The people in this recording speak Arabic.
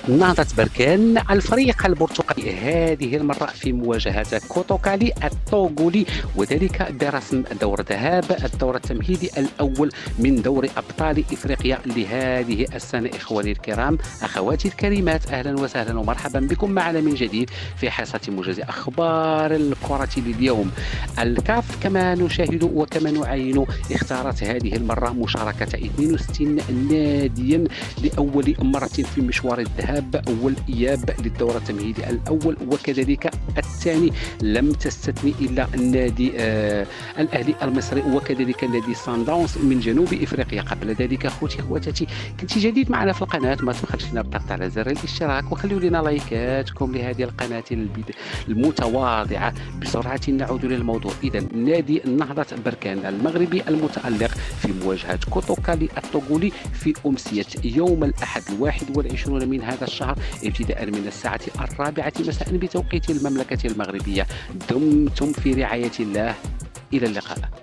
نهضة بركان الفريق البرتقالي هذه المرة في مواجهة كوتوكالي الطوغولي، وذلك برسم دور ذهاب الدور التمهيدي الأول من دور أبطال إفريقيا لهذه السنة. إخواني الكرام، أخواتي الكريمات، أهلا وسهلا ومرحبا بكم معنا من جديد في حصة موجز أخبار الكرة لليوم. الكاف كما نشاهد وكما نعاين اختارت هذه المرة مشاركة 62 ناديا لأول مرة في مشوار الذهاب والإياب للدور التمهيدي الأول وكذلك الثاني. لم تستثني إلا النادي الأهلي المصري وكذلك النادي سان داونز من جنوب إفريقيا. قبل ذلك أخوتي أخواتي، كنت جديد معنا في القناة ما تبخلش لنا بالضغط على زر الاشتراك وخلوا لنا لايكاتكم لهذه القناة المتواضعة. بسرعة نعود للموضوع. إذا نادي نهضة بركان المغربي المتألق في مواجهة كوتوكالي الطوغولي في أمسية يوم الأحد 21 من هذا الشهر ابتداء من الساعة 4 مساء بتوقيت المملكة المغربية. دمتم في رعاية الله، إلى اللقاء.